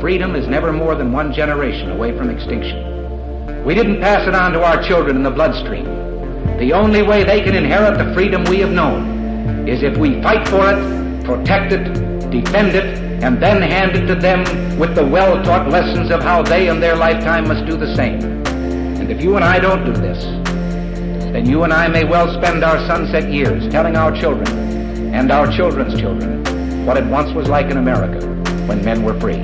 freedom is never more than one generation away from extinction. We didn't pass it on to our children in the bloodstream. The only way they can inherit the freedom we have known is if we fight for it, protect it, defend it, and then hand it to them with the well-taught lessons of how they in their lifetime must do the same. And if you and I don't do this, then you and I may well spend our sunset years telling our children and our children's children what it once was like in America when men were free.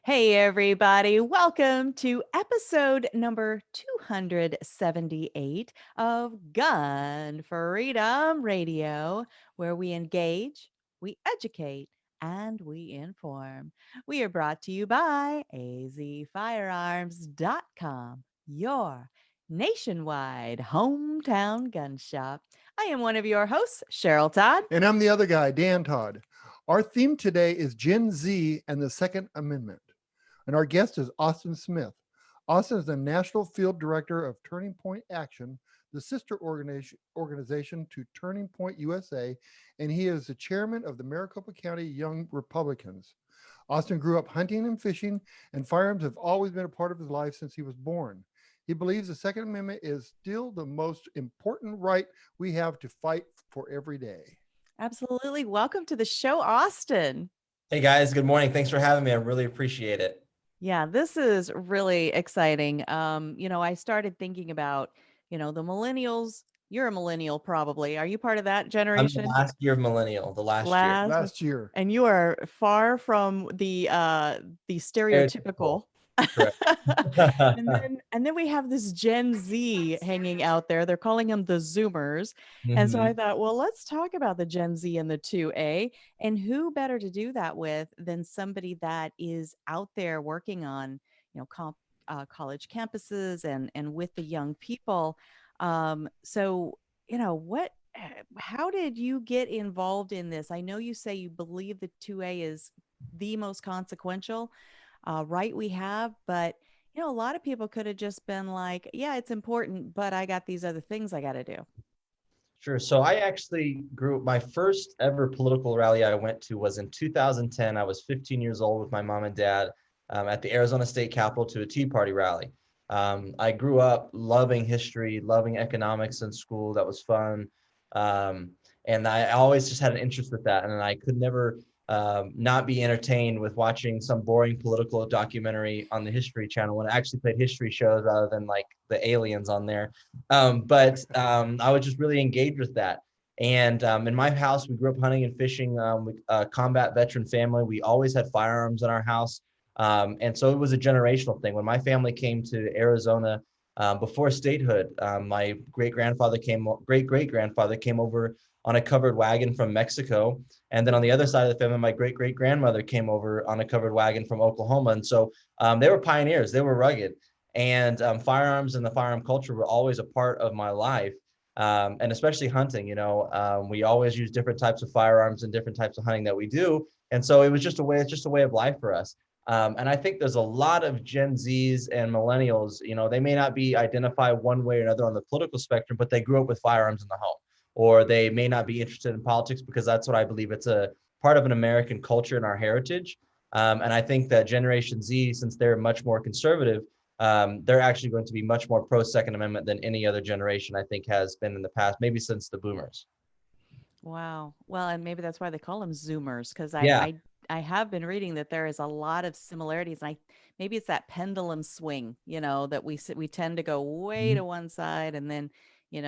Hey everybody, welcome to episode number 278 of Gun Freedom Radio, where we engage, we educate, and we inform. We are brought to you by azfirearms.com, your nationwide hometown gun shop. I am one of your hosts, Cheryl Todd. And I'm the other guy, Dan Todd. Our theme today is Gen Z and the Second Amendment. And our guest is Austin Smith. Austin is the National Field Director of Turning Point Action, the sister organization to Turning Point USA, and he is the chairman of the Maricopa County Young Republicans. Austin grew up hunting and fishing, and firearms have always been a part of his life since he was born. He believes the Second Amendment is still the most important right we have to fight for every day. Absolutely. Welcome to the show, Austin. Hey guys, good morning. Thanks for having me. I really appreciate it. Yeah, this is really exciting. I started thinking about, the millennials. You're a millennial, probably. Are you part of that generation? I'm the last year of millennial, Last year. And you are far from the stereotypical. and then we have this Gen Z hanging out there. They're calling them the Zoomers. Mm-hmm. And so I thought, well, let's talk about the Gen Z and the 2A, and who better to do that with than somebody that is out there working on, college campuses and with the young people. How did you get involved in this? I know you say you believe the 2A is the most consequential right we have, but a lot of people could have just been like, yeah, it's important, but I got these other things I got to do. Sure. So I actually my first ever political rally I went to was in 2010. I was 15 years old with my mom and dad at the Arizona State Capitol to a Tea Party rally. I grew up loving history, loving economics in school. That was fun. And I always just had an interest with that. And I could never not be entertained with watching some boring political documentary on the History Channel when I actually played history shows rather than like the aliens on there. But I was just really engaged with that. And in my house, we grew up hunting and fishing, combat veteran family. We always had firearms in our house. And so it was a generational thing. When my family came to Arizona before statehood, my great-great-grandfather came over on a covered wagon from Mexico. And then on the other side of the family, my great-great-grandmother came over on a covered wagon from Oklahoma. And so they were pioneers, they were rugged. And firearms and the firearm culture were always a part of my life. And especially hunting, we always use different types of firearms and different types of hunting that we do. And so it's just a way of life for us. And I think there's a lot of Gen Zs and millennials, they may not be identified one way or another on the political spectrum, but they grew up with firearms in the home. Or they may not be interested in politics because that's what I believe. It's a part of an American culture and our heritage. And I think that Generation Z, since they're much more conservative, they're actually going to be much more pro-Second Amendment than any other generation I think has been in the past, maybe since the boomers. Wow. Well, and maybe that's why they call them Zoomers, because I have been reading that there is a lot of similarities. And maybe it's that pendulum swing, that we tend to go way to one side and then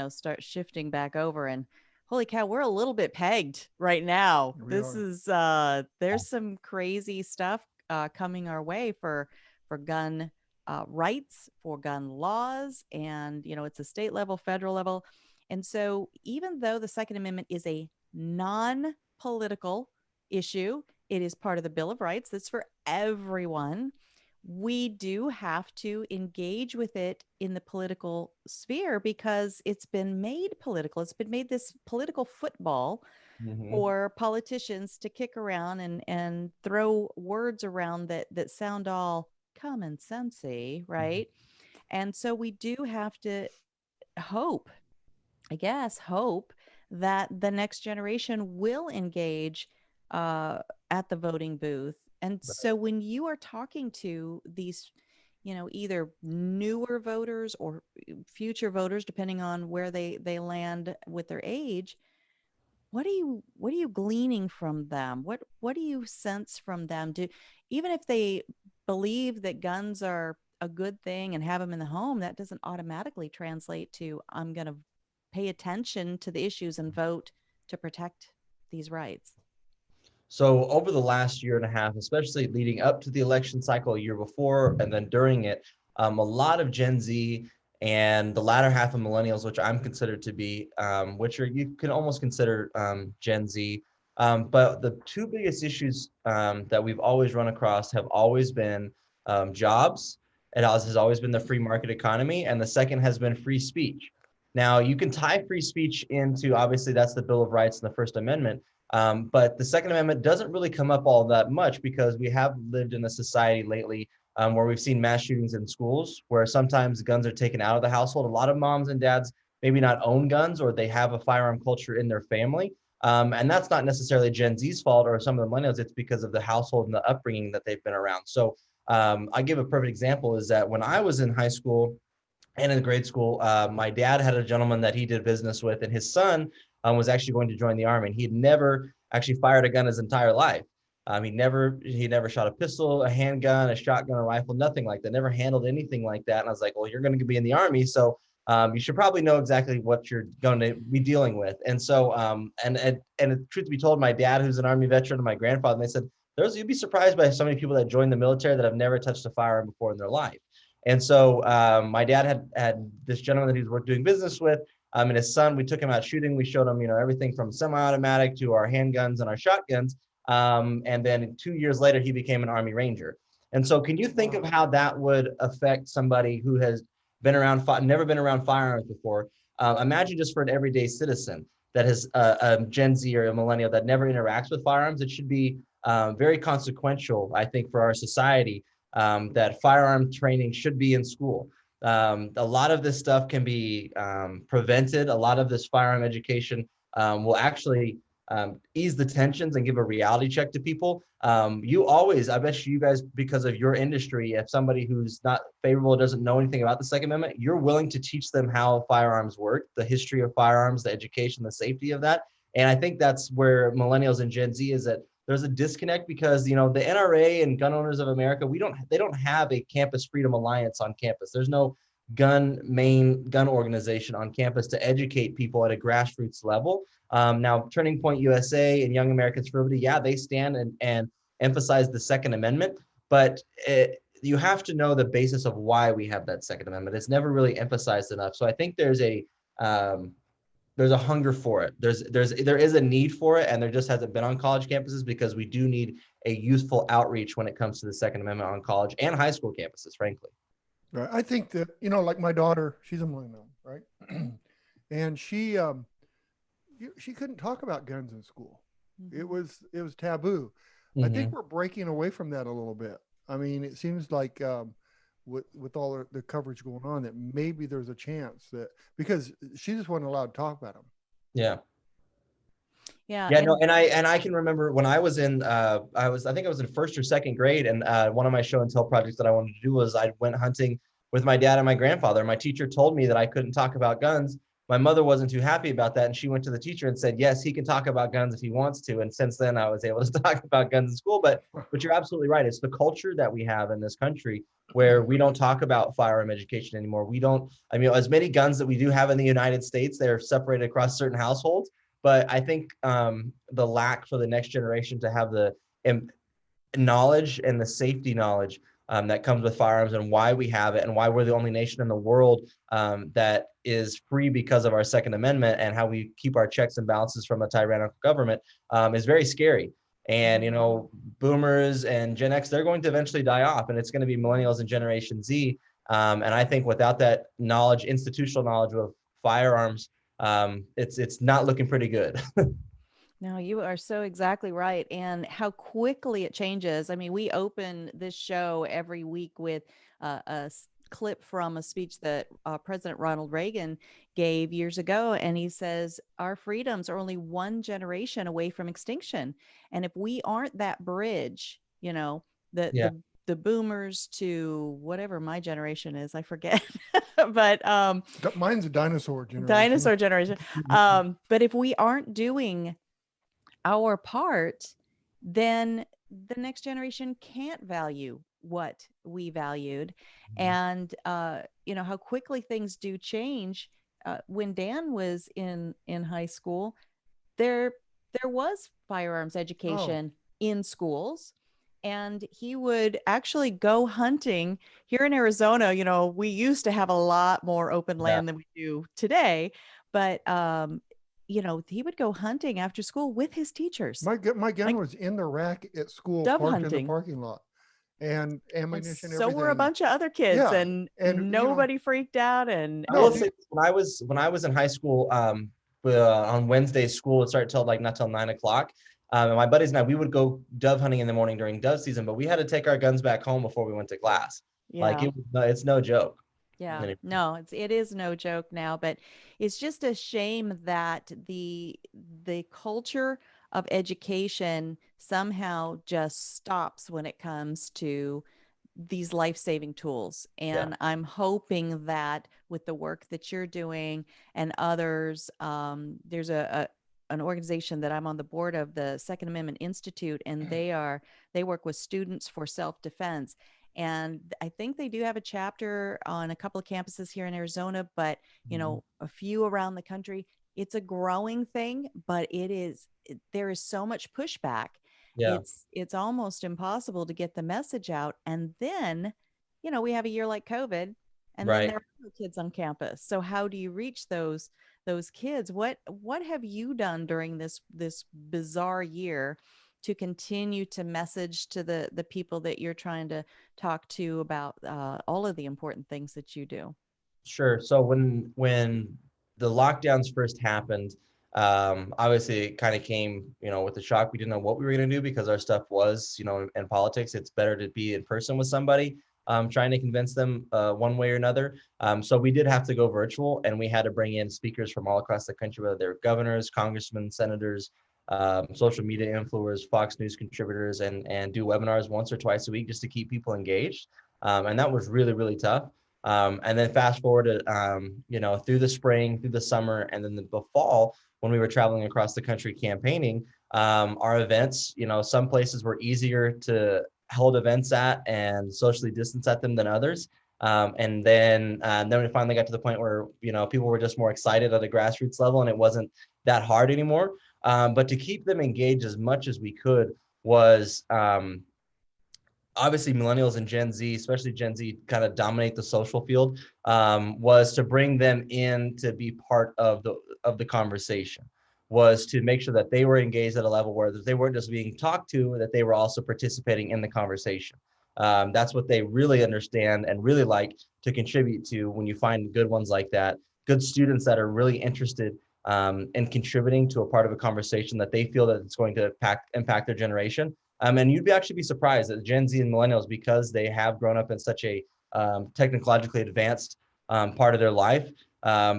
start shifting back over, and holy cow, we're a little bit pegged right now. There's some crazy stuff coming our way for gun rights, for gun laws. And, it's a state level, federal level. And so even though the Second Amendment is a non-political issue, it is part of the Bill of Rights. That's for everyone. We do have to engage with it in the political sphere because it's been made political. It's been made this political football for politicians to kick around and throw words around that sound all common sensey, right? And so we do have to hope, I guess, hope that the next generation will engage at the voting booth. And so when you are talking to these, either newer voters or future voters, depending on where they land with their age, what are you gleaning from them? What do you sense from them? Even if they believe that guns are a good thing and have them in the home, that doesn't automatically translate to I'm going to pay attention to the issues and vote to protect these rights. So over the last year and a half, especially leading up to the election cycle a year before and then during it, a lot of Gen Z and the latter half of millennials, which I'm considered to be, you can almost consider Gen Z. But the two biggest issues that we've always run across have always been jobs. It has always been the free market economy. And the second has been free speech. Now, you can tie free speech into, obviously, that's the Bill of Rights and the First Amendment. But the Second Amendment doesn't really come up all that much because we have lived in a society lately where we've seen mass shootings in schools, where sometimes guns are taken out of the household. A lot of moms and dads maybe not own guns, or they have a firearm culture in their family. And that's not necessarily Gen Z's fault or some of the millennials. It's because of the household and the upbringing that they've been around. So I give a perfect example is that when I was in high school and in grade school, my dad had a gentleman that he did business with, and his son was actually going to join the Army. And he had never actually fired a gun his entire life. He never shot a pistol, a handgun, a shotgun, a rifle, nothing like that. Never handled anything like that. And I was like, well, you're going to be in the Army, so you should probably know exactly what you're going to be dealing with. And so, and truth be told, my dad, who's an Army veteran, and my grandfather, they said, you'd be surprised by so many people that join the military that have never touched a firearm before in their life. And so my dad had this gentleman that he was doing business with, and his son. We took him out shooting. We showed him, everything from semi-automatic to our handguns and our shotguns. And then 2 years later, he became an Army Ranger. And so, can you think of how that would affect somebody who has been around, never been around firearms before? Imagine just for an everyday citizen that has a Gen Z or a millennial that never interacts with firearms. It should be very consequential, I think, for our society. That firearm training should be in school. A lot of this stuff can be prevented. A lot of this firearm education will actually ease the tensions and give a reality check to people. I bet you guys, because of your industry, if somebody who's not favorable, doesn't know anything about the Second Amendment, you're willing to teach them how firearms work, the history of firearms, the education, the safety of that. And I think that's where millennials and Gen Z is, that there's a disconnect because, the NRA and Gun Owners of America, they don't have a Campus Freedom Alliance on campus. There's no gun organization on campus to educate people at a grassroots level. Now, Turning Point USA and Young Americans for Liberty, they stand and emphasize the Second Amendment, but you have to know the basis of why we have that Second Amendment. It's never really emphasized enough. So I think there's a hunger for it. There is a need for it, and there just hasn't been on college campuses because we do need a youthful outreach when it comes to the Second Amendment on college and high school campuses, frankly. Right. I think that, like my daughter, she's a millennial, right? And she couldn't talk about guns in school. Mm-hmm. It was taboo. Mm-hmm. I think we're breaking away from that a little bit. I mean, it seems like with all the coverage going on, that maybe there's a chance that, because she just wasn't allowed to talk about them. Yeah. Yeah. And I can remember when I was in, I think I was in first or second grade, and one of my show and tell projects that I wanted to do was I went hunting with my dad and my grandfather. My teacher told me that I couldn't talk about guns. My mother wasn't too happy about that, and she went to the teacher and said, yes, he can talk about guns if he wants to. And since then, I was able to talk about guns in school. But you're absolutely right. It's the culture that we have in this country where we don't talk about firearm education anymore. As many guns that we do have in the United States, they're separated across certain households. But I think the lack for the next generation to have the knowledge and the safety knowledge that comes with firearms and why we have it and why we're the only nation in the world that is free because of our Second Amendment and how we keep our checks and balances from a tyrannical government is very scary. And, boomers and Gen X, they're going to eventually die off, and it's going to be millennials and Generation Z. And I think without that knowledge, institutional knowledge of firearms, it's not looking pretty good. No, you are so exactly right. And how quickly it changes. I mean, we open this show every week with clip from a speech that President Ronald Reagan gave years ago. And he says, our freedoms are only one generation away from extinction. And if we aren't that bridge, you know, the, Yeah. the boomers to whatever my generation is, I forget, but Mine's a dinosaur generation. dinosaur generation. But if we aren't doing our part, then the next generation can't value what we valued. And how quickly things do change. When Dan was in high school, there was firearms education in schools, and he would actually go hunting. Here in Arizona, we used to have a lot more open land than we do today, but he would go hunting after school with his teachers. My gun was in the rack at school, dove parked hunting in the parking lot, and ammunition. so were a everything. bunch of other kids, Yeah, and nobody freaked out. And I will say, when I was in high school, on Wednesday, school would start till not till 9 o'clock. And my buddies and I, we would go dove hunting in the morning during dove season, but we had to take our guns back home before we went to class. Yeah. It's no joke. Yeah, no, it is no joke now, but it's just a shame that the culture of education somehow just stops when it comes to these life-saving tools. And I'm hoping that with the work that you're doing and others, there's an organization that I'm on the board of, the Second Amendment Institute, and they work with students for self-defense. And I think they do have a chapter on a couple of campuses here in Arizona, but a few around the country. It's a growing thing, but there is so much pushback. Yeah. It's almost impossible to get the message out. And then, we have a year like COVID, and then there are no kids on campus. So how do you reach those kids? What have you done during this bizarre year to continue to message to the people that you're trying to talk to about all of the important things that you do? Sure. So when the lockdowns first happened, obviously it kind of came, with a shock. We didn't know what we were going to do because our stuff was, in politics. It's better to be in person with somebody, trying to convince them one way or another. So we did have to go virtual, and we had to bring in speakers from all across the country, whether they're governors, congressmen, senators, social media influencers, Fox News contributors, and do webinars once or twice a week just to keep people engaged. And that was really, really tough. And then fast forward to, through the spring, through the summer, and then the fall, when we were traveling across the country campaigning, our events, some places were easier to hold events at and socially distance at them than others. And then we finally got to the point where, people were just more excited at a grassroots level, and it wasn't that hard anymore. But to keep them engaged as much as we could was, obviously millennials and Gen Z, especially Gen Z, kind of dominate the social field, was to bring them in to be part of the conversation, was to make sure that they were engaged at a level where they weren't just being talked to, that they were also participating in the conversation. That's what they really understand and really like to contribute to. When you find good ones like that, good students that are really interested in contributing to a part of a conversation that they feel that it's going to impact their generation. And you'd actually be surprised that Gen Z and millennials, because they have grown up in such a technologically advanced part of their life,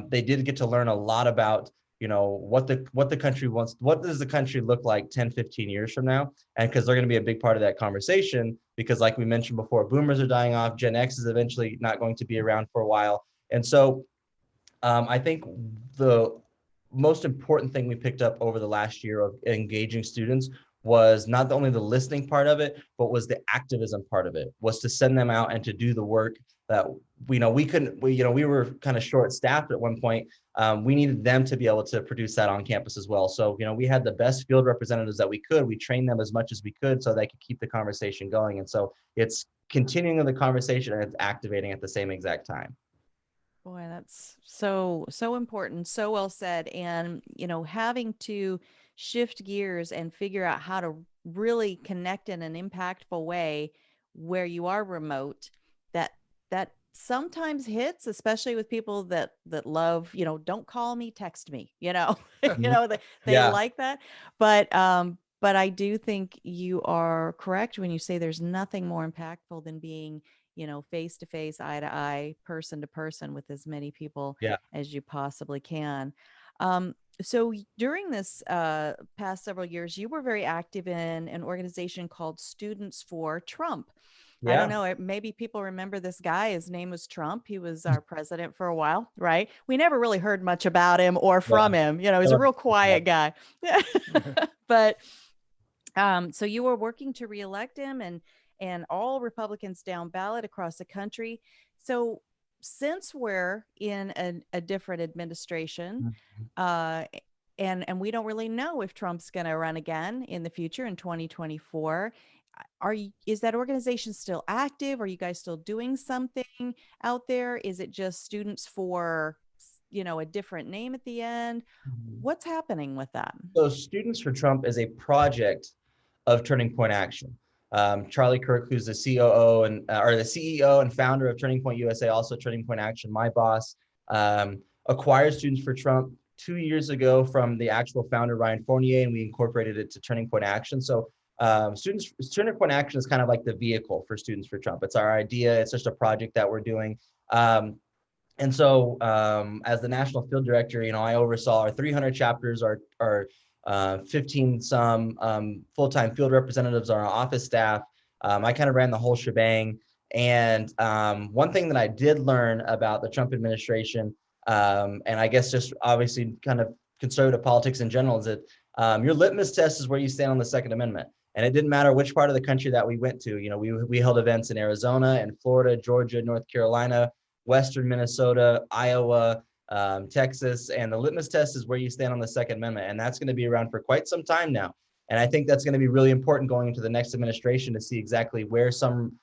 they did get to learn a lot about, what the country wants. What does the country look like 10, 15 years from now? And because they're going to be a big part of that conversation, because like we mentioned before, boomers are dying off. Gen X is eventually not going to be around for a while. And so I think the most important thing we picked up over the last year of engaging students was not only the listening part of it, but was the activism part of it, was to send them out and to do the work that we were kind of short staffed at one point. We needed them to be able to produce that on campus as well. So, we had the best field representatives that we could. We trained them as much as we could so they could keep the conversation going. And so it's continuing the conversation and it's activating at the same exact time. Boy, that's so important. So well said. And, having to shift gears and figure out how to really connect in an impactful way where you are remote, that sometimes hits, especially with people that love, don't call me, text me, they Yeah. like that. But I do think you are correct when you say there's nothing more impactful than being, face to face, eye to eye, person to person with as many people Yeah. as you possibly can. So during this past several years, you were very active in an organization called Students for Trump. I don't Yeah. know. Maybe people remember this guy. His name was Trump. He was our president for a while, right? We never really heard much about him or from him. He's a real quiet guy. But so you were working to reelect him, and all Republicans down ballot across the country. So since we're in a different administration, and we don't really know if Trump's going to run again in the future in 2024, is that organization still active? Are you guys still doing something out there? Is it just Students for, a different name at the end? What's happening with that? So Students for Trump is a project of Turning Point Action. Charlie Kirk, who's the COO or the CEO and founder of Turning Point USA, also Turning Point Action, my boss, acquired Students for Trump 2 years ago from the actual founder, Ryan Fournier, and we incorporated it to Turning Point Action. So Turning Point Action is kind of like the vehicle for Students for Trump. It's our idea. It's just a project that we're doing. And so as the national field director, I oversaw our 300 chapters, our 15 some full-time field representatives, our office staff. I kind of ran the whole shebang. And one thing that I did learn about the Trump administration, and I guess just obviously kind of conservative politics in general, is that your litmus test is where you stand on the Second Amendment. And it didn't matter which part of the country that we went to. We held events in Arizona and Florida, Georgia, North Carolina, Western Minnesota, Iowa, Texas, and the litmus test is where you stand on the Second Amendment. And that's going to be around for quite some time now. And I think that's going to be really important going into the next administration to see exactly where some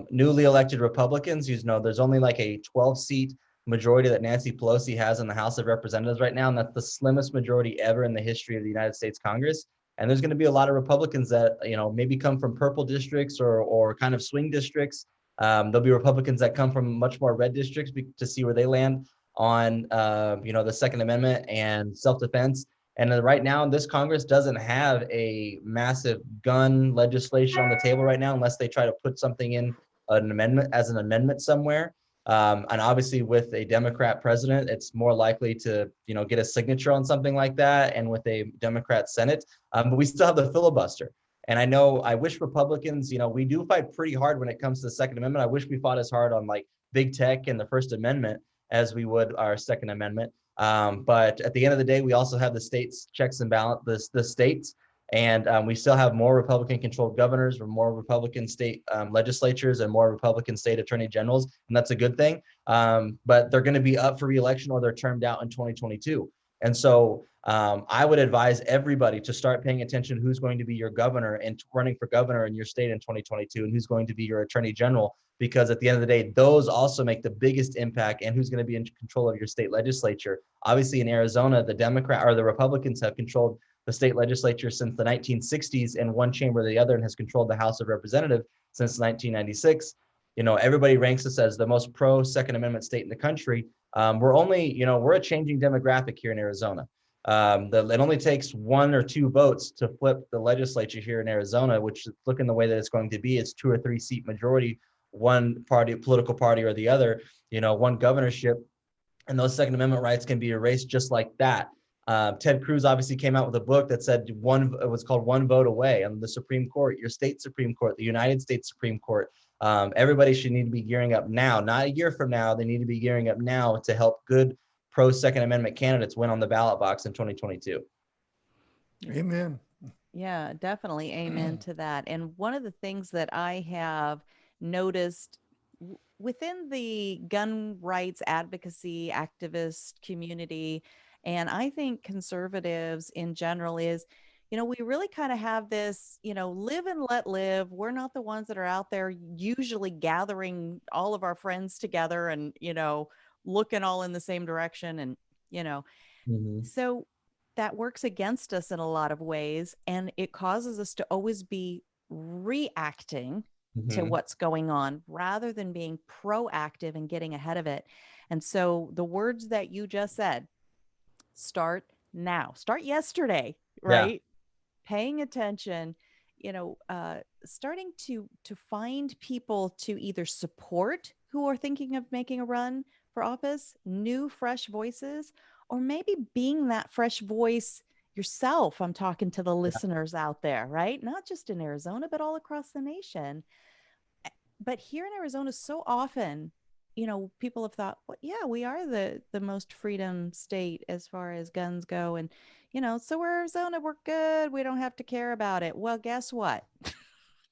newly elected Republicans, there's only like a 12-seat majority that Nancy Pelosi has in the House of Representatives right now. And that's the slimmest majority ever in the history of the United States Congress. And there's going to be a lot of Republicans that, maybe come from purple districts or kind of swing districts. There'll be Republicans that come from much more red districts to see where they land on, the Second Amendment and self-defense. And right now, this Congress doesn't have a massive gun legislation on the table right now, unless they try to put something in an amendment somewhere. And obviously, with a Democrat president, it's more likely to, get a signature on something like that. And with a Democrat Senate, but we still have the filibuster. And I wish Republicans, we do fight pretty hard when it comes to the Second Amendment. I wish we fought as hard on like big tech and the First Amendment as we would our Second Amendment. But at the end of the day, we also have the states checks and balance, the states. And we still have more Republican-controlled governors, or more Republican state legislatures, and more Republican state attorney generals, and that's a good thing. But they're going to be up for re-election, or they're termed out in 2022. And so I would advise everybody to start paying attention who's going to be your governor and running for governor in your state in 2022, and who's going to be your attorney general, because at the end of the day, those also make the biggest impact, and who's going to be in control of your state legislature. Obviously, in Arizona, the Republicans have controlled the state legislature since the 1960s, and one chamber or the other, and has controlled the House of Representatives since 1996. Everybody ranks us as the most pro Second Amendment state in the country. We're a changing demographic here in Arizona. It only takes 1 or 2 votes to flip the legislature here in Arizona, which is looking the way that it's going to be. It's 2 or 3 seat majority, one party, political party or the other, one governorship, and those Second Amendment rights can be erased just like that. Ted Cruz obviously came out with a book that said it was called One Vote Away, on the Supreme Court, your state Supreme Court, the United States Supreme Court. Everybody should need to be gearing up now, not a year from now. They need to be gearing up now to help good pro Second Amendment candidates win on the ballot box in 2022. Amen. Yeah, definitely. Amen to that. And one of the things that I have noticed within the gun rights advocacy activist community, and I think conservatives in general, is, we really kind of have this, live and let live. We're not the ones that are out there usually gathering all of our friends together and, looking all in the same direction. And, so that works against us in a lot of ways. And it causes us to always be reacting to what's going on rather than being proactive and getting ahead of it. And so the words that you just said, start now, start yesterday, right? Paying attention, starting to find people to either support who are thinking of making a run for office, new, fresh voices, or maybe being that fresh voice yourself. I'm talking to the listeners out there, right? Not just in Arizona, but all across the nation. But here in Arizona, so often, people have thought, well, yeah, we are the most freedom state as far as guns go. And, so we're Arizona, we're good. We don't have to care about it. Well, guess what?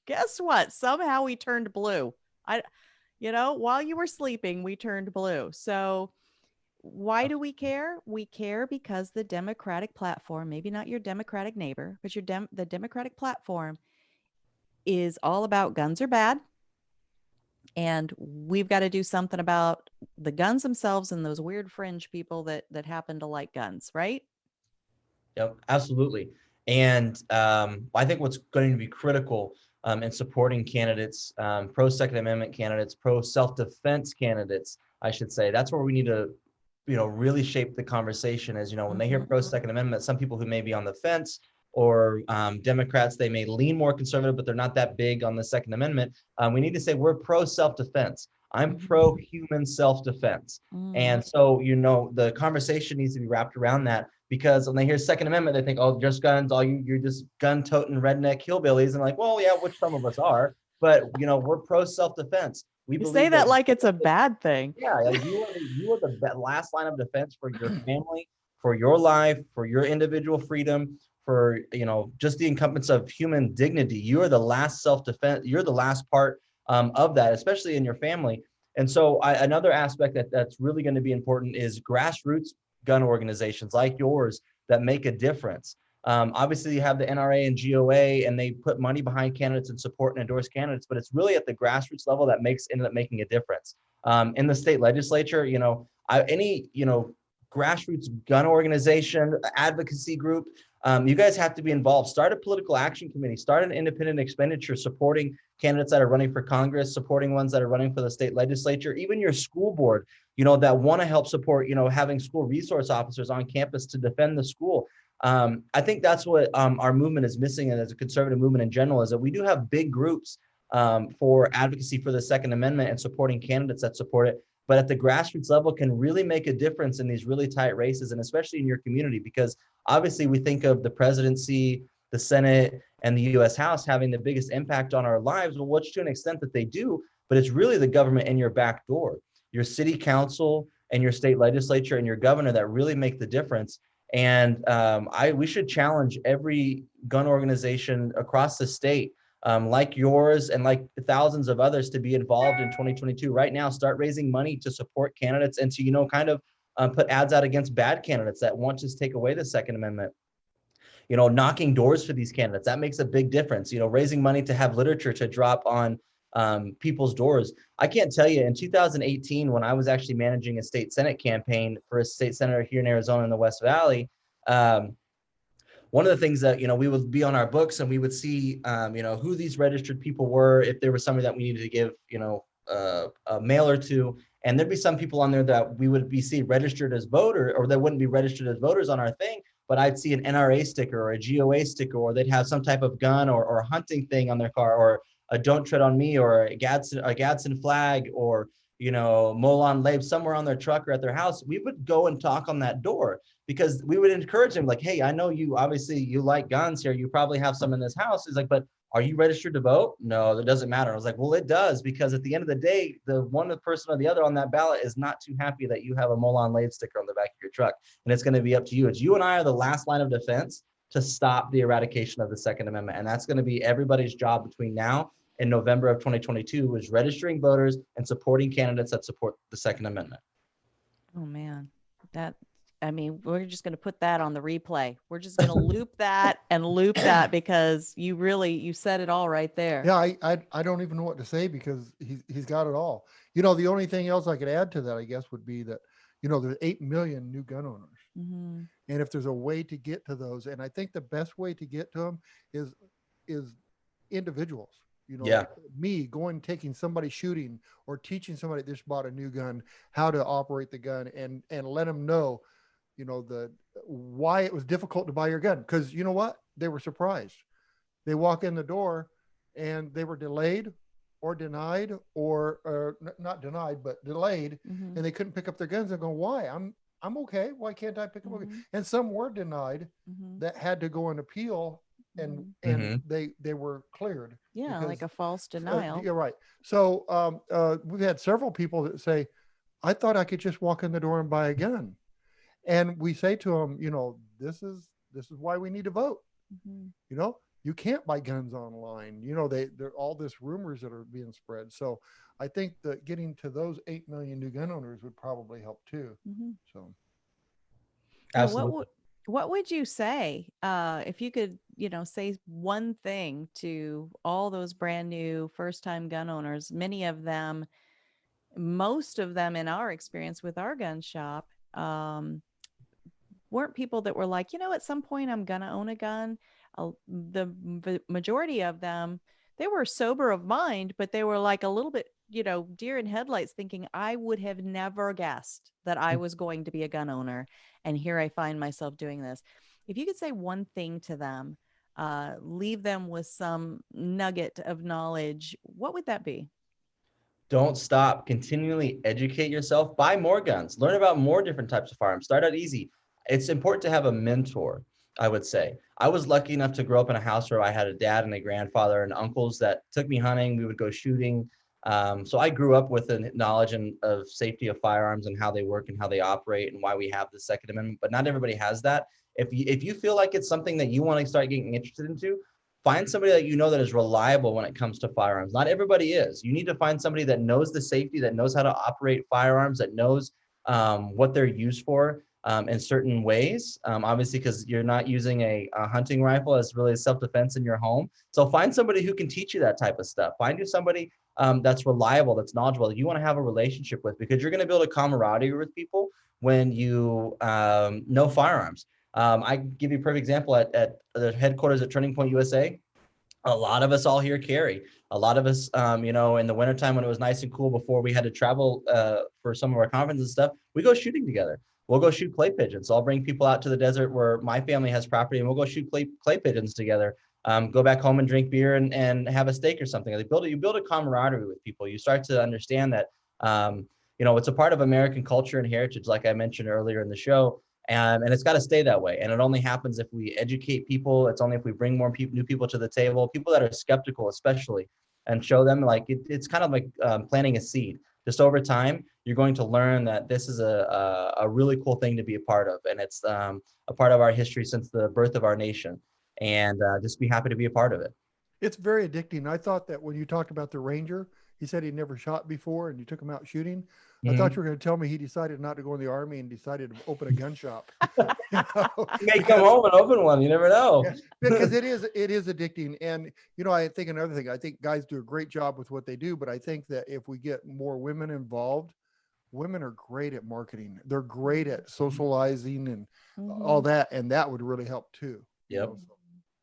Guess what? Somehow we turned blue. While you were sleeping, we turned blue. So why do we care? We care because the Democratic platform, maybe not your Democratic neighbor, but the Democratic platform is all about guns are bad. And we've got to do something about the guns themselves and those weird fringe people that happen to like guns, right? Yep, absolutely. And I think what's going to be critical in supporting candidates, pro Second Amendment candidates, pro self-defense candidates, I should say, that's where we need to, really shape the conversation. As when they hear pro Second Amendment, some people who may be on the fence, or Democrats, they may lean more conservative, but they're not that big on the Second Amendment. We need to say we're pro self-defense. I'm pro human self-defense. And so, the conversation needs to be wrapped around that, because when they hear Second Amendment, they think, oh, just guns, you're just gun-toting redneck hillbillies. And like, well, yeah, which some of us are, but we're pro self-defense. You say that like it's a bad thing. Yeah, you are the last line of defense for your family, for your life, for your individual freedom, for just the incumbents of human dignity. You are the last self-defense. You're the last part of that, especially in your family. And so another aspect that's really going to be important is grassroots gun organizations like yours that make a difference. Obviously, you have the NRA and GOA, and they put money behind candidates and support and endorse candidates, but it's really at the grassroots level that ended up making a difference. In the state legislature, any grassroots gun organization, advocacy group, you guys have to be involved. Start a political action committee, start an independent expenditure supporting candidates that are running for Congress, supporting ones that are running for the state legislature, even your school board, that want to help support, having school resource officers on campus to defend the school. I think that's what our movement is missing, and as a conservative movement in general, is that we do have big groups for advocacy for the Second Amendment and supporting candidates that support it, but at the grassroots level can really make a difference in these really tight races, and especially in your community, because obviously we think of the presidency, the Senate, and the U.S. House having the biggest impact on our lives, well, which to an extent that they do, but it's really the government in your back door, your city council and your state legislature and your governor that really make the difference. And we should challenge every gun organization across the state, like yours and like thousands of others, to be involved in 2022. Right now, start raising money to support candidates and to, put ads out against bad candidates that want to take away the Second Amendment. Knocking doors for these candidates, that makes a big difference. Raising money to have literature to drop on people's doors. I can't tell you, in 2018, when I was actually managing a state Senate campaign for a state senator here in Arizona in the West Valley, one of the things that, we would be on our books and we would see, who these registered people were, if there was somebody that we needed to give, a mailer to. And there'd be some people on there that we would see registered as voter, or that wouldn't be registered as voters on our thing, but I'd see an NRA sticker or a GOA sticker, or they'd have some type of gun or hunting thing on their car, or a Don't Tread on Me, or a Gadsden flag, or Molon Lab somewhere on their truck or at their house. We would go and talk on that door, because we would encourage them, like, hey, I know you like guns here, you probably have some in this house. He's like, but are you registered to vote? No, that doesn't matter. I was like, well, it does, because at the end of the day, the one person or the other on that ballot is not too happy that you have a Molon Lab sticker on the back of your truck, and it's going to be up to you. It's you and I are the last line of defense to stop the eradication of the Second Amendment, and that's going to be everybody's job between now in November of 2022, is registering voters and supporting candidates that support the Second Amendment. Oh man, we're just going to put that on the replay. We're just going to loop that and loop that, because you said it all right there. Yeah, I don't even know what to say, because he's got it all. The only thing else I could add to that, I guess, would be that, there's 8 million new gun owners. Mm-hmm. And if there's a way to get to those, and I think the best way to get to them is individuals. You know, Yeah. me going, taking somebody shooting or teaching somebody that just bought a new gun, how to operate the gun and let them know, you know, why it was difficult to buy your gun. Cause you know what? They were surprised. They walk in the door and they were delayed or denied or not denied, but delayed. Mm-hmm. And they couldn't pick up their guns and go, why? I'm okay. Why can't I pick them up? And some were denied that had to go and appeal and they were cleared. Yeah, because, like a false denial. you're right. So we've had several people that say, I thought I could just walk in the door and buy a gun. And we say to them, you know, this is why we need to vote. You know, you can't buy guns online. You know, they're all this rumors that are being spread. So I think that getting to those 8 million new gun owners would probably help too. So Absolutely. What would you say if you could, you know, say one thing to all those brand new first-time gun owners? Many of them, most of them in our experience with our gun shop, weren't people that were like, you know, at some point I'm gonna own a gun. The majority of them, they were sober of mind, but they were like a little bit, you know, deer in headlights, thinking I would have never guessed that I was going to be a gun owner, and here I find myself doing this. If you could say one thing to them, leave them with some nugget of knowledge, what would that be? Don't stop. Continually educate yourself. Buy more guns. Learn about more different types of firearms. Start out easy. It's important to have a mentor, I would say. I was lucky enough to grow up in a house where I had a dad and a grandfather and uncles that took me hunting. We would go shooting. So I grew up with a knowledge of safety of firearms and how they work and how they operate and why we have the Second Amendment. But not everybody has that. If you feel like it's something that you want to start getting interested into, find somebody that you know that is reliable when it comes to firearms. Not everybody is. You need to find somebody that knows the safety, that knows how to operate firearms, that knows what they're used for in certain ways. Obviously, because you're not using a hunting rifle as really self-defense in your home. So find somebody who can teach you that type of stuff. Find you somebody that's reliable, that's knowledgeable, that you want to have a relationship with, because you're going to build a camaraderie with people when you know firearms. I give you a perfect example at the headquarters at Turning Point USA. A lot of us all here carry. A lot of us, you know, in the wintertime when it was nice and cool before we had to travel for some of our conferences and stuff, we go shooting together. We'll go shoot clay pigeons. So I'll bring people out to the desert where my family has property, and we'll go shoot clay pigeons together. Go back home and drink beer and have a steak or something. You build a camaraderie with people. You start to understand that, you know, it's a part of American culture and heritage, like I mentioned earlier in the show. And it's got to stay that way. And it only happens if we educate people. It's only if we bring more new people to the table, people that are skeptical, especially, and show them like it's kind of like planting a seed. Just over time, you're going to learn that this is a really cool thing to be a part of. And it's a part of our history since the birth of our nation. And just be happy to be a part of it. It's very addicting. I thought that when you talked about the Ranger, he said he'd never shot before and you took him out shooting. I thought you were going to tell me he decided not to go in the Army and decided to open a gun shop. You know? You may come home and open one. You never know. Yeah, because it is addicting. And, you know, I think another thing, I think guys do a great job with what they do, but I think that if we get more women involved, women are great at marketing. They're great at socializing and all that. And that would really help too. Yep. You know, so.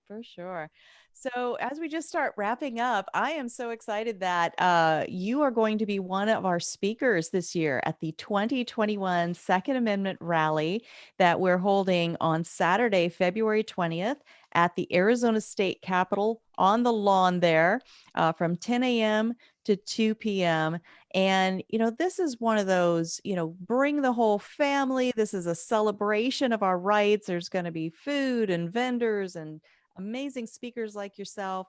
For sure. So as we just start wrapping up, I am so excited that you are going to be one of our speakers this year at the 2021 Second Amendment Rally that we're holding on Saturday, February 20th at the Arizona State Capitol on the lawn there from 10 a.m. to 2 p.m. And, you know, this is one of those, you know, bring the whole family. This is a celebration of our rights. There's going to be food and vendors and amazing speakers like yourself.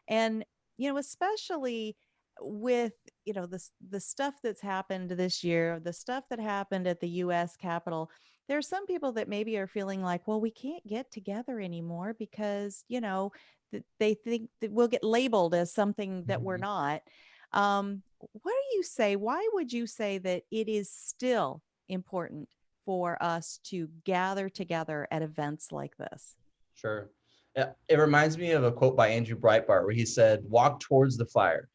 And, you know, especially with, you know, the stuff that's happened this year, the stuff that happened at the U.S. Capitol, there are some people that maybe are feeling like, well, we can't get together anymore because, you know, they think that we'll get labeled as something that we're not. What do you say? Why would you say that it is still important for us to gather together at events like this? Sure. It reminds me of a quote by Andrew Breitbart where he said, walk towards the fire.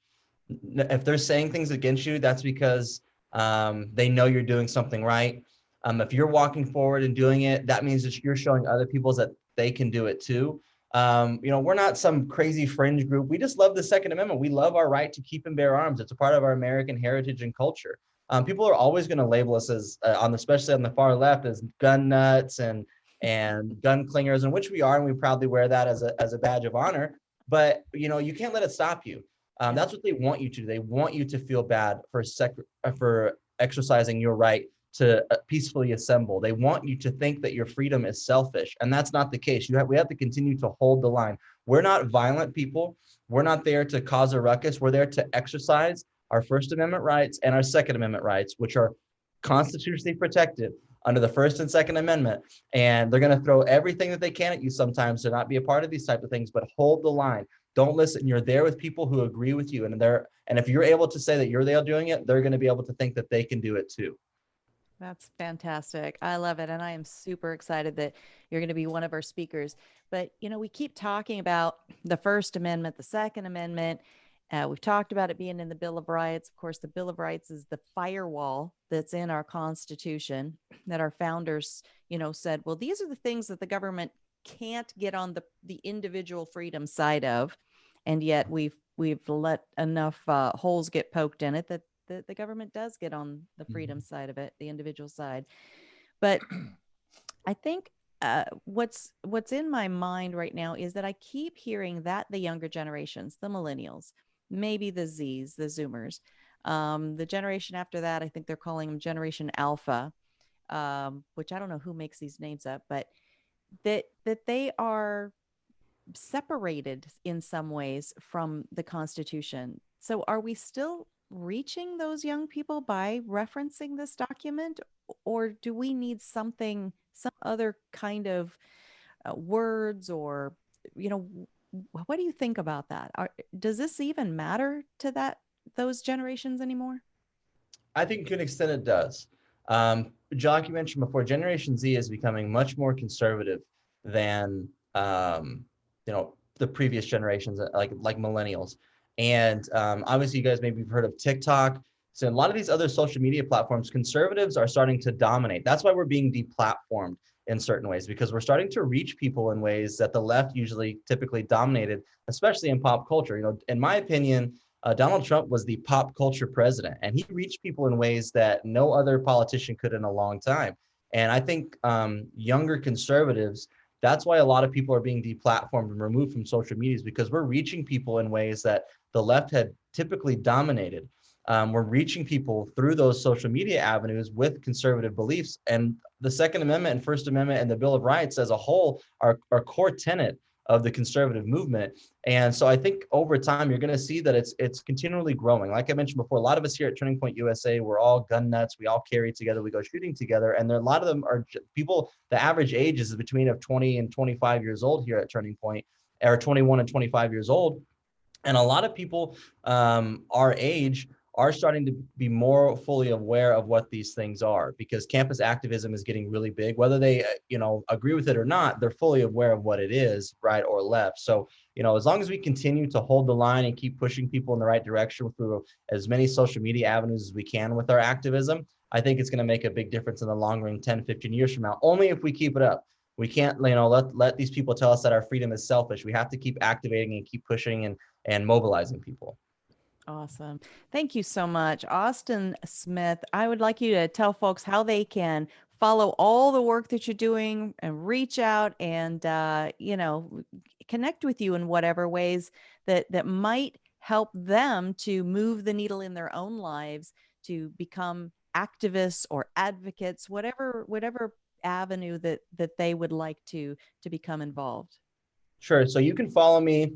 If they're saying things against you, that's because they know you're doing something right. If you're walking forward and doing it, that means that you're showing other people that they can do it too. We're not some crazy fringe group. We just love the Second Amendment. We love our right to keep and bear arms. It's a part of our American heritage and culture. People are always going to label us as, especially on the far left, as gun nuts and gun clingers, and which we are, and we proudly wear that as a badge of honor. But you can't let it stop you. That's what they want you to do. They want you to feel bad for exercising your right to peacefully assemble. They want you to think that your freedom is selfish, and that's not the case. We have to continue to hold the line. We're not violent people. We're not there to cause a ruckus. We're there to exercise our First Amendment rights and our Second Amendment rights, which are constitutionally protected under the First and Second Amendment. And they're going to throw everything that they can at you sometimes to not be a part of these type of things, but hold the line. Don't listen. You're there with people who agree with you, and if you're able to say that you're there doing it, they're going to be able to think that they can do it too. That's fantastic. I love it. And I am super excited that you're going to be one of our speakers. But, we keep talking about the First Amendment, the Second Amendment. We've talked about it being in the Bill of Rights. Of course, the Bill of Rights is the firewall that's in our Constitution that our founders, said, well, these are the things that the government can't get on the individual freedom side of. And yet we've let enough holes get poked in it that the government does get on the freedom side of it, the individual side. But I think what's in my mind right now is that I keep hearing that the younger generations, the millennials, maybe the Zs, the Zoomers, the generation after that, I think they're calling them Generation Alpha, which I don't know who makes these names up, but that they are separated in some ways from the Constitution. So are we still reaching those young people by referencing this document, or do we need some other kind of words, or what do you think about that? Does this even matter to those generations anymore? I think to an extent it does. Jock, you mentioned before, Generation Z is becoming much more conservative than the previous generations, like millennials. And obviously, you guys maybe have heard of TikTok. So a lot of these other social media platforms, conservatives are starting to dominate. That's why we're being deplatformed in certain ways, because we're starting to reach people in ways that the left typically dominated, especially in pop culture. In my opinion, Donald Trump was the pop culture president, and he reached people in ways that no other politician could in a long time. And I think younger conservatives, that's why a lot of people are being deplatformed and removed from social medias, because we're reaching people in ways that the left had typically dominated. We're reaching people through those social media avenues with conservative beliefs. And the Second Amendment and First Amendment and the Bill of Rights as a whole are core tenet of the conservative movement. And so I think over time, you're going to see that it's continually growing. Like I mentioned before, a lot of us here at Turning Point USA, we're all gun nuts. We all carry together. We go shooting together. And a lot of them are people, the average age is between 20 and 25 years old here at Turning Point, or 21 and 25 years old. And a lot of people our age are starting to be more fully aware of what these things are, because campus activism is getting really big. Whether they, agree with it or not, they're fully aware of what it is, right or left. So, as long as we continue to hold the line and keep pushing people in the right direction through as many social media avenues as we can with our activism, I think it's going to make a big difference in the long run, 10, 15 years from now, only if we keep it up. We can't, let these people tell us that our freedom is selfish. We have to keep activating and keep pushing and mobilizing people. Awesome. Thank you so much, Austin Smith. I would like you to tell folks how they can follow all the work that you're doing and reach out and, connect with you in whatever ways that might help them to move the needle in their own lives, to become activists or advocates, whatever avenue that they would like to become involved. Sure. So you can follow me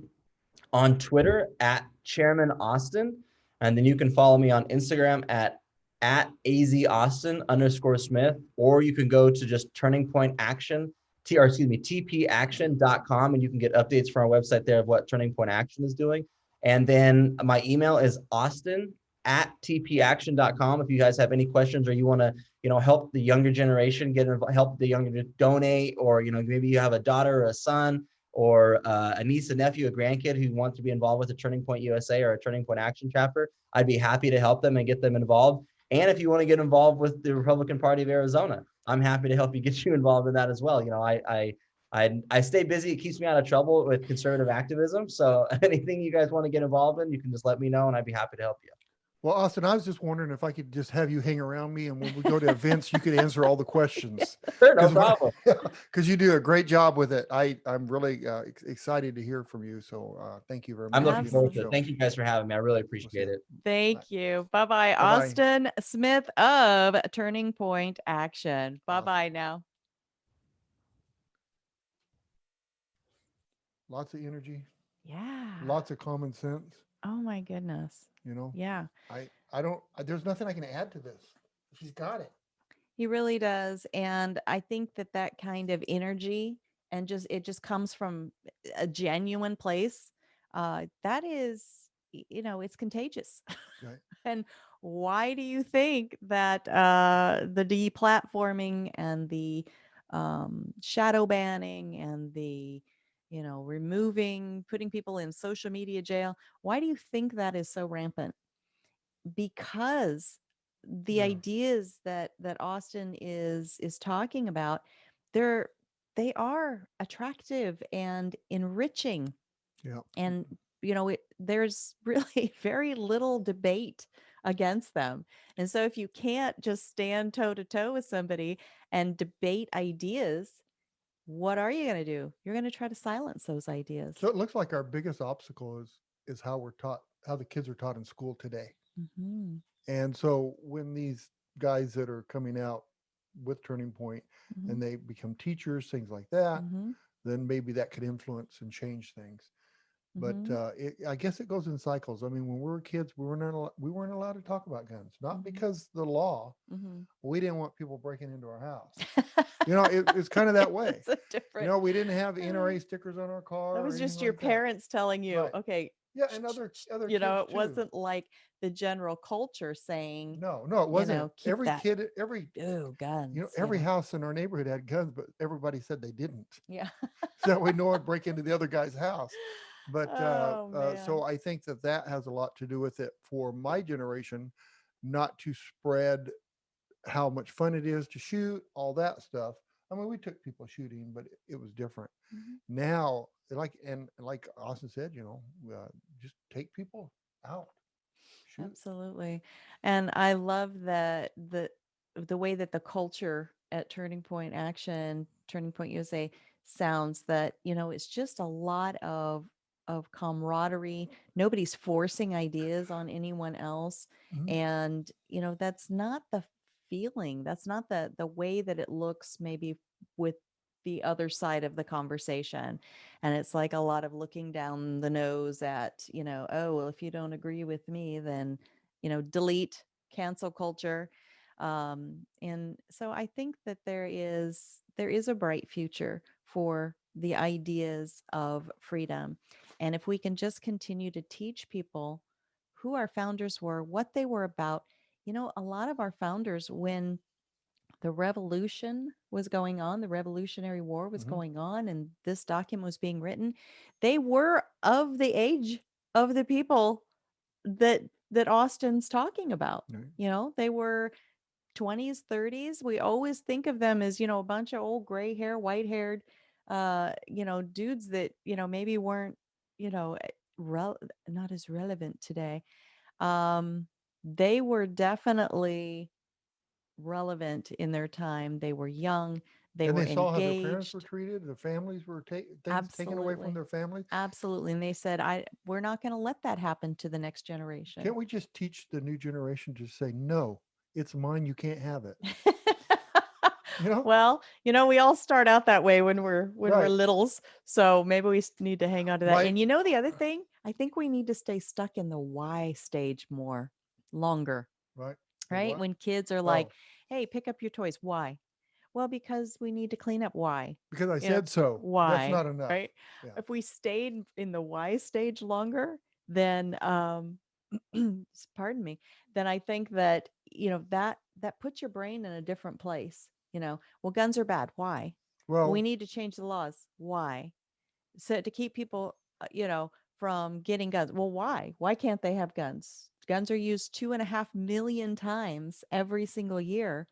on Twitter at Chairman Austin, and then you can follow me on Instagram at AZAustin_Smith, or you can go to just Turning Point Action, TPAction.com, and you can get updates from our website there of what Turning Point Action is doing. And then my email is austin@tpaction.com. If you guys have any questions, or you want to, help the younger generation help the younger donate, or, maybe you have a daughter or a son, or a niece, a nephew, a grandkid who wants to be involved with a Turning Point USA or a Turning Point Action chapter, I'd be happy to help them and get them involved. And if you want to get involved with the Republican Party of Arizona, I'm happy to help you get you involved in that as well. I I stay busy. It keeps me out of trouble with conservative activism. So anything you guys want to get involved in, you can just let me know and I'd be happy to help you. Well, Austin, I was just wondering if I could just have you hang around me, and when we go to events, you could answer all the questions. Sure, no problem. Because you do a great job with it. I'm really excited to hear from you. So thank you very much. I'm looking forward to it. Thank you guys for having me. I really appreciate it. Thank you. Bye-bye. Austin Smith of Turning Point Action. Bye-bye now. Lots of energy. Yeah. Lots of common sense. Oh my goodness. Yeah. There's nothing I can add to this. She's got it. He really does. And I think that kind of energy and it just comes from a genuine place. That is, it's contagious. Right. And why do you think that the deplatforming and the shadow banning and the putting people in social media jail, why do you think that is so rampant? Because the ideas that Austin is talking about, they are attractive and enriching. Yeah. And there's really very little debate against them. And so if you can't just stand toe to toe with somebody and debate ideas, what are you going to do? You're going to try to silence those ideas. So it looks like our biggest obstacle is how we're taught, how the kids are taught in school today. Mm-hmm. And so when these guys that are coming out with Turning Point Mm-hmm. and they become teachers, things like that, Mm-hmm. then maybe that could influence and change things. But I guess it goes in cycles. I mean, when we were kids, we weren't allowed to talk about guns, not because the law. Mm-hmm. We didn't want people breaking into our house. It's kind of that way. It's a different. We didn't have NRA stickers on our car. That was just your parents telling you, right. Okay. Yeah, and other it wasn't like the general culture saying. No, it wasn't. Every kid, guns. Every house in our neighborhood had guns, but everybody said they didn't. Yeah. So that way no one would break into the other guy's house. But so I think that has a lot to do with it for my generation, not to spread how much fun it is to shoot, all that stuff. I mean, we took people shooting, but it was different. Mm-hmm. Now, like Austin said, just take people out. Shoot. Absolutely. And I love that the way that the culture at Turning Point Action, Turning Point USA sounds, that, it's just a lot of camaraderie. Nobody's forcing ideas on anyone else. Mm-hmm. And, that's not the feeling. That's not the way that it looks maybe with the other side of the conversation. And it's like a lot of looking down the nose at, oh, well, if you don't agree with me, then, delete, cancel culture. And so I think that there is a bright future for the ideas of freedom. And if we can just continue to teach people who our founders were, what they were about, a lot of our founders, when the revolution was going on, the Revolutionary War was going on, and this document was being written, they were of the age of the people that Austin's talking about. Right. They were 20s, 30s. We always think of them as, a bunch of old gray hair, white haired, dudes that, maybe weren't, not as relevant today. They were definitely relevant in their time. They were young. They were saw engaged. How their parents were treated. Their families were things taken away from their families. Absolutely. And they said, we're not going to let that happen to the next generation. Can't we just teach the new generation to say, no, it's mine, you can't have it? Well, we all start out that way when we're littles. So maybe we need to hang on to that. Right. And the other thing, I think we need to stay stuck in the why stage longer. Right. Right. When kids are like, hey, pick up your toys. Why? Well, because we need to clean up. Why? Because I said so. Why? That's not enough. Right. Yeah. If we stayed in the why stage longer, then, pardon me, then I think that, that puts your brain in a different place. Well, guns are bad. Why? Well, we need to change the laws. Why? So to keep people, from getting guns. Well, why? Why can't they have guns? Guns are used 2.5 million times every single year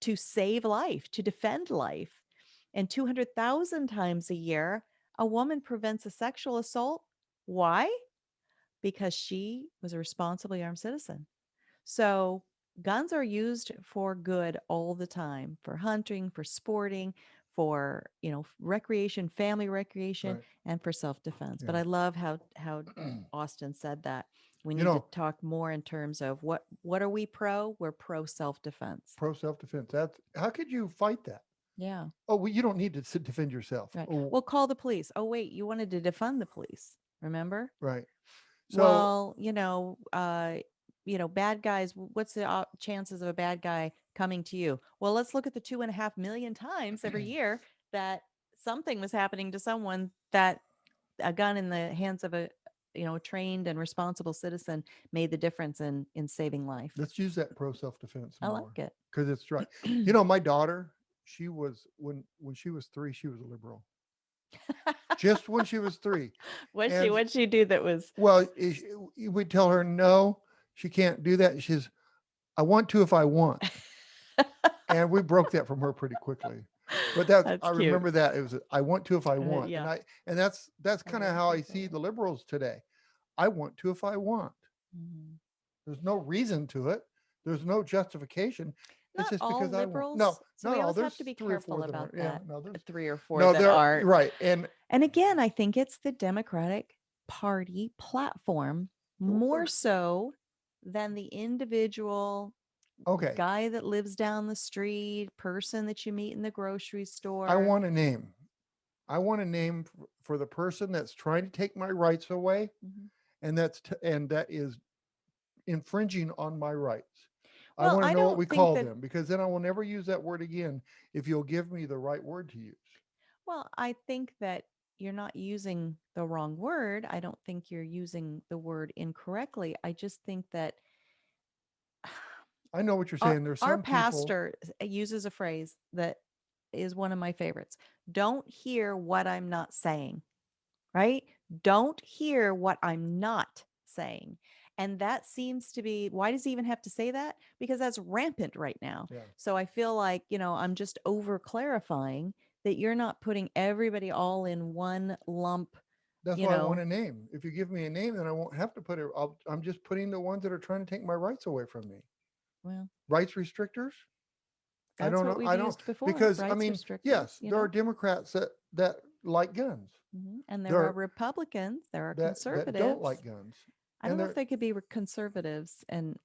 to save life, to defend life. And 200,000 times a year, a woman prevents a sexual assault. Why? Because she was a responsibly armed citizen. So guns are used for good all the time, for hunting, for sporting, for, recreation, family recreation, Right. and for self-defense. But Yeah. I love how Austin said that. We You need to know, talk more in terms of what are we pro? We're pro self-defense. pro self-defense. That's how could you fight that? Yeah. Oh, well, you don't need to defend yourself. Right. Oh, Well, call the police. Oh, wait, you wanted to defund the police. Remember? right. So Well, bad guys, what's the chances of a bad guy coming to you? Well, let's look at the 2.5 million times every year that something was happening to someone, that a gun in the hands of a, trained and responsible citizen made the difference in saving life. let's use that pro self-defense I more like it. because it's right. My daughter, she was when she was 3, she was a liberal. Just when she was 3. And What'd she do that was well, we tell her no, she can't do that. She says, "I want to if I want," and we broke that from her pretty quickly. But that's I cute. remember that it was I want to if I want, Yeah. and that's kind of how I see the liberals today. I want to if I want. Mhm. There's no reason to it. There's no justification. It's Not just all because I want. liberals. No, So not we all. always have There's to be 3 or 4 careful that are. about Yeah, that. no, there's 3 or 4 no. that They're aren't. right, And again, I think it's the Democratic Party platform more so than the individual okay. guy that lives down the street, person that you meet in the grocery I store. want a name. I want a name for the person that's trying to take my rights away, Mhm. and that is infringing on my rights. I Well, want to I know what don't we think call that, them because then I will never use that word again if you'll give me the right word to use. well, I think that you're not using the wrong word. I don't think you're using the word incorrectly. I just think that I know what you're our saying. There's our some people. pastor uses a phrase that is one of my favorites. Don't hear what I'm not saying, right? Don't hear what I'm not saying. And that seems to be, why does he even have to say that? Because that's rampant right now. Yeah. So I feel like, I'm just over clarifying that you're not putting everybody all in one lump, That's you why I want know. a name. If you give me a name, then I won't have to put it. I'm just putting the ones that are trying to take my rights away from me. Well, Rights restrictors. I that's don't what know. we've I don't used before, because I rights mean, restrictors, yes, there are Democrats that like guns. And there are There Republicans, there are that don't conservatives. like guns, I don't and know if they're they could be conservatives and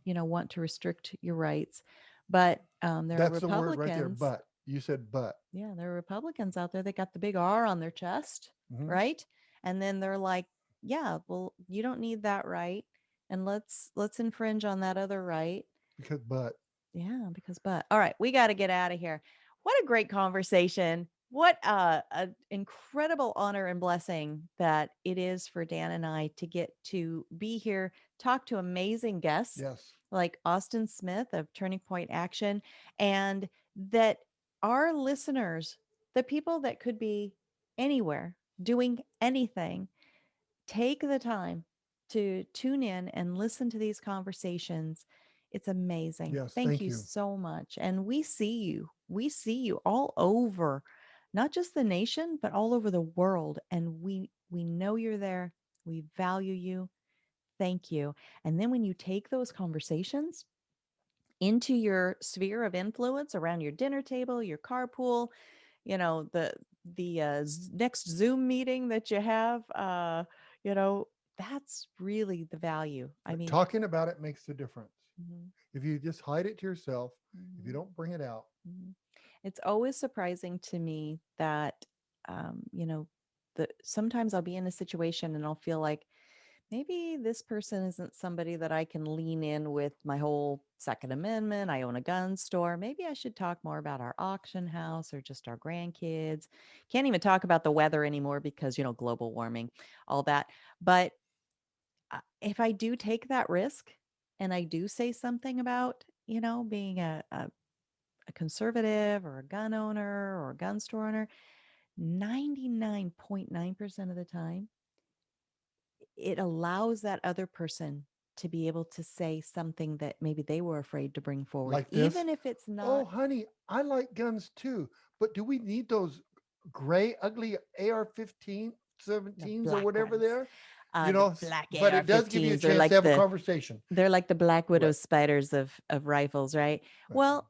want to restrict your rights, but there are that's the word right there. Republicans. But you said but. Yeah, there are Republicans out there that got the big R on their chest, Mhm. right? And then they're like, yeah, well, you don't need that right, and let's infringe on that other right. Because but Yeah, because but all right, we got to get out of here. What a great conversation. What an incredible honor and blessing that it is for Dan and I to get to be here, talk to amazing guests yes, like Austin Smith of Turning Point Action, and that our listeners, the people that could be anywhere doing anything, take the time to tune in and listen to these conversations. It's amazing. yes. Thank Thank you you. so much. And we see you. We see you all over, not just the nation, but all over the world. And we know you're there. We value you. Thank you. And then when you take those conversations into your sphere of influence around your dinner table, your carpool, the next Zoom meeting that you have, you know, that's really the value. I But mean, talking about it makes the difference. mhm, If you just hide it to yourself, if you mhm, don't bring it out, mhm. It's always surprising to me that, um, you know, sometimes I'll be in a situation and I'll feel like, maybe this person isn't somebody that I can lean in with my whole Second Amendment. I own a gun store. Maybe I should talk more about our auction house or just our grandkids. Can't even talk about the weather anymore because, global warming, all that. But if I do take that risk and I do say something about, being a conservative or a gun owner or a gun store owner, 99.9% of the time, it allows that other person to be able to say something that maybe they were afraid to bring forward, Like this? even if it's Oh, not. honey, I like guns too, but do we need those gray, ugly AR-15, The 17s or black whatever ones, they're, the black but it does give you a AR-15s. They're chance to like have a conversation. they're like the Black Widow Right. spiders of rifles, right? Right. Well,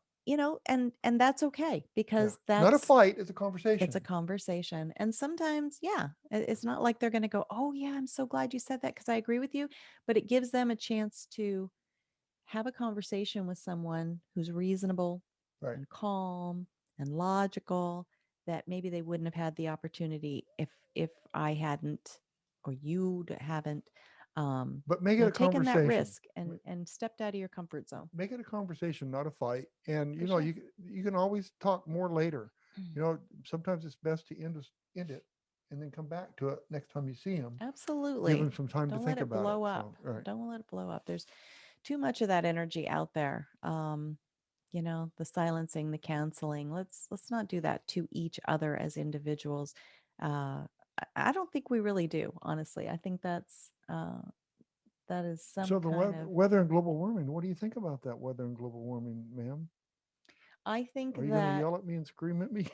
and that's okay, because It's not a that's fight, it's a conversation. it's a conversation. And sometimes, yeah, it's not like they're going to go, oh yeah, I'm so glad you said that because I agree with you. But it gives them a chance to have a conversation with someone who's reasonable Right. and calm and logical, that maybe they wouldn't have had the opportunity if I hadn't, or you haven't, But make it a taken that conversation. risk and stepped out of your comfort zone. Make it a conversation, not a fight. And For sure. you can always talk more later. Sometimes it's best to end it and then come back to it next time you see him. Absolutely. Give them some time Don't to let think it about blow it. up. So, right. Don't let it blow up. There's too much of that energy out there. The silencing, the canceling. Let's not do that to each other as individuals. I don't think we really do, honestly. I think that is some So the kind of. weather and global warming, what do you think about that weather and global warming, ma'am? I think Are you going to that yell at me and scream at me?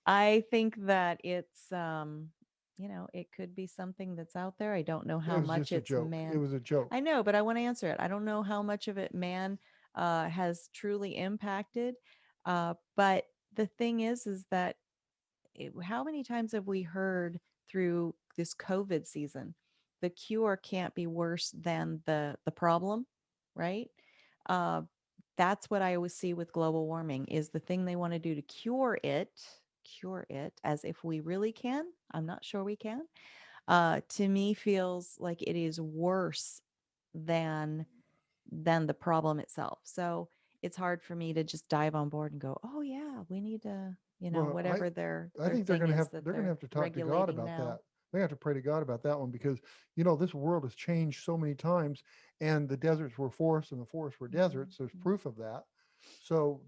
I think that it's it could be something that's out there. I don't know It how was much just a it's joke. man. It was a joke. I know, but I want to answer it. I don't know how much of it man has truly impacted. But the thing is that how many times have we heard through this COVID season, the cure can't be worse than the problem, right? Uh, that's what I always see with global warming, is the thing they want to do to cure it, as if we really can. I'm not sure we can. To me, feels like it is worse than the problem itself. So it's hard for me to just dive on board and go, oh yeah, we need to, Well, whatever their I think they're thing going to is that they're going to they're have to talk to God regulating about now. that. They have to pray to God about that one because this world has changed so many times, and the deserts were forests and the forests were deserts. There's Mhm. proof of that. So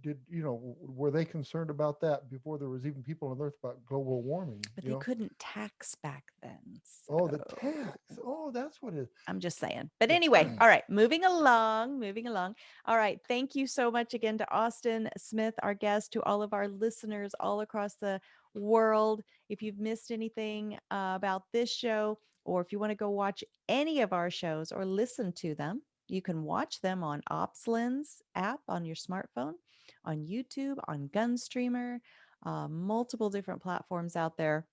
were they concerned about that before there was even people on Earth about global warming? But they couldn't tax back then. Oh, the tax. Oh, that's what it is. I'm just saying. But The anyway, tax. all right, moving along. All right, thank you so much again to Austin Smith, our guest, to all of our listeners all across the world. If you've missed anything about this show, or if you want to go watch any of our shows or listen to them, you can watch them on OpsLens app on your smartphone, on YouTube, on Gunstreamer, multiple different platforms out there.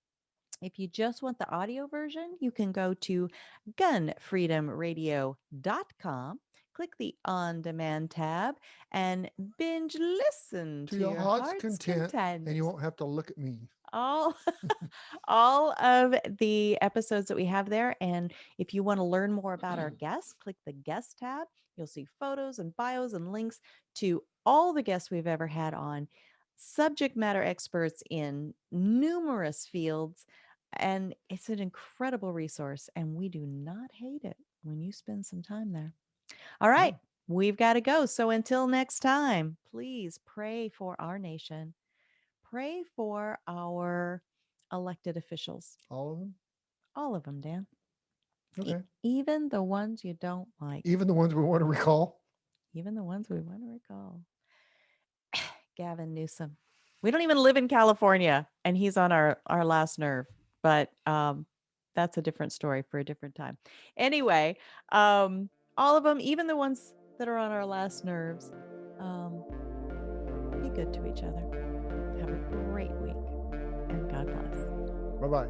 If you just want the audio version, you can go to GunFreedomRadio.com, click the On Demand tab, and binge listen To to your your heart's heart's content, content. and you won't have to look at me. All, all of the episodes that we have there. And if you want to learn more about our guests, click the guest tab. You'll see photos and bios and links to all the guests we've ever had on, subject matter experts in numerous fields. And it's an incredible resource. And we do not hate it when you spend some time there. All right, we've got to go. So until next time, please pray for our nation. Pray for our elected officials. All of them? All of them, Dan. Okay. Even the ones you don't like. Even the ones we want to recall? Even the ones we want to recall. Gavin Newsom. We don't even live in California, and he's on our last nerve. But that's a different story for a different time. Anyway, all of them, even the ones that are on our last nerves, be good to each other. Have a great week, and God bless. Bye-bye.